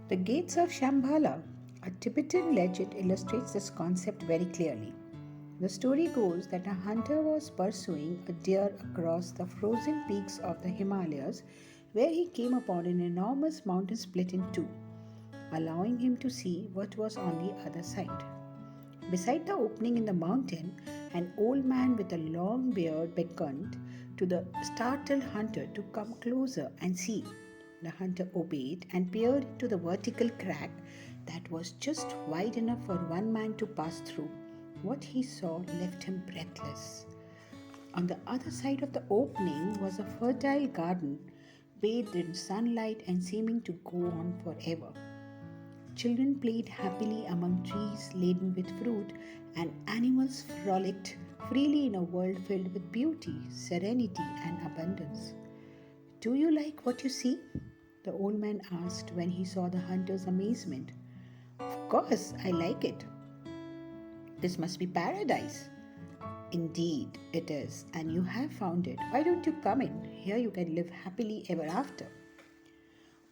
The gates of Shambhala, a Tibetan legend, illustrates this concept very clearly. The story goes that a hunter was pursuing a deer across the frozen peaks of the Himalayas where he came upon an enormous mountain split in two, allowing him to see what was on the other side. Beside the opening in the mountain, an old man with a long beard beckoned to the startled hunter to come closer and see. The hunter obeyed and peered into the vertical crack that was just wide enough for one man to pass through. What he saw left him breathless. On the other side of the opening was a fertile garden, bathed in sunlight and seeming to go on forever. Children played happily among trees laden with fruit, and animals frolicked freely in a world filled with beauty, serenity, and abundance. Do you like what you see? The old man asked when he saw the hunter's amazement. Of course, I like it. This must be paradise. Indeed, it is, and you have found it. Why don't you come in? Here you can live happily ever after.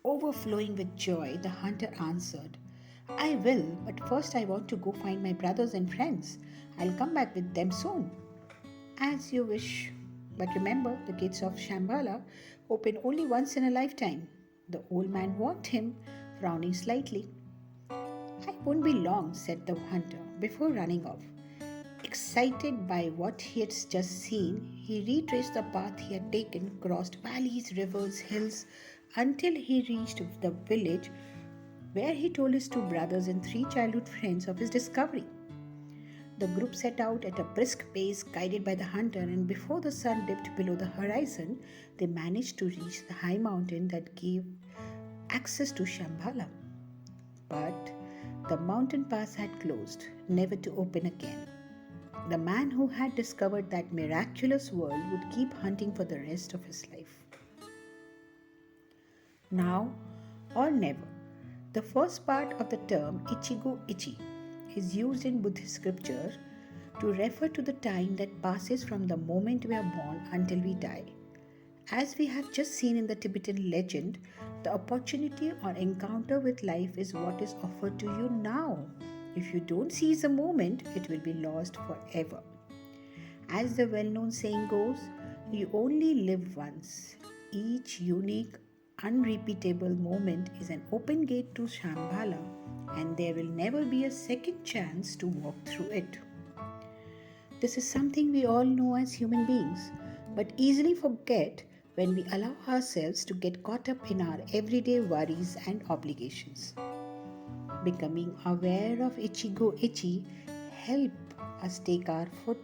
Overflowing with joy, the hunter answered, I will, but first I want to go find my brothers and friends. I'll come back with them soon. As you wish. But remember, the gates of Shambhala open only once in a lifetime. The old man warned him, frowning slightly. I won't be long, said the hunter, before running off. Excited by what he had just seen, he retraced the path he had taken, crossed valleys, rivers, hills, until he reached the village where he told his two brothers and three childhood friends of his discovery. The group set out at a brisk pace, guided by the hunter, and before the sun dipped below the horizon, they managed to reach the high mountain that gave access to Shambhala. But the mountain pass had closed, never to open again. The man who had discovered that miraculous world would keep hunting for the rest of his life. Now or never. The first part of the term Ichigo Ichi is used in Buddhist scripture to refer to the time that passes from the moment we are born until we die. As we have just seen in the Tibetan legend, the opportunity or encounter with life is what is offered to you now. If you don't seize the moment, it will be lost forever. As the well known saying goes, you only live once. Each unique, unrepeatable moment is an open gate to Shambhala, and there will never be a second chance to walk through it. This is something we all know as human beings, but easily forget when we allow ourselves to get caught up in our everyday worries and obligations. Becoming aware of Ichigo Ichi help us take our foot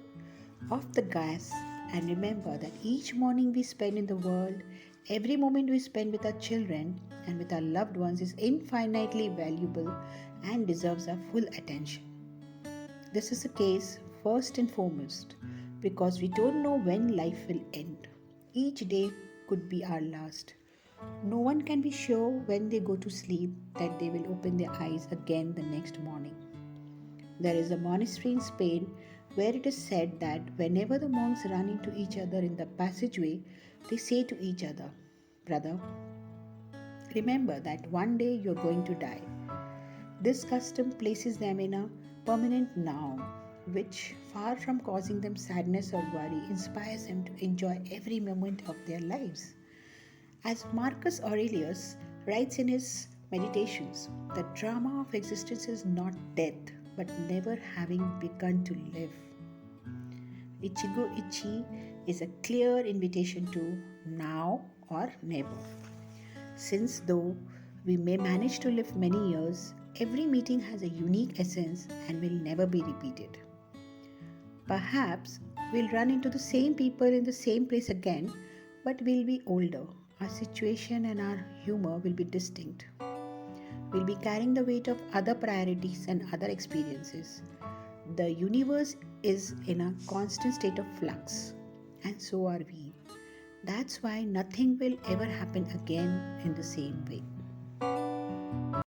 off the gas and remember that each morning we spend in the world, every moment we spend with our children and with our loved ones is infinitely valuable and deserves our full attention. This is the case first and foremost because we don't know when life will end. Each day could be our last. No one can be sure when they go to sleep that they will open their eyes again the next morning. There is a monastery in Spain where it is said that whenever the monks run into each other in the passageway, they say to each other, Brother, remember that one day you are going to die. This custom places them in a permanent now, which, far from causing them sadness or worry, inspires them to enjoy every moment of their lives. As Marcus Aurelius writes in his Meditations, the drama of existence is not death, but never having begun to live. Ichigo Ichi is a clear invitation to now or never. Since though we may manage to live many years, every meeting has a unique essence and will never be repeated. Perhaps we'll run into the same people in the same place again, but we'll be older. Our situation and our humor will be distinct. We'll be carrying the weight of other priorities and other experiences. The universe is in a constant state of flux, and so are we. That's why nothing will ever happen again in the same way.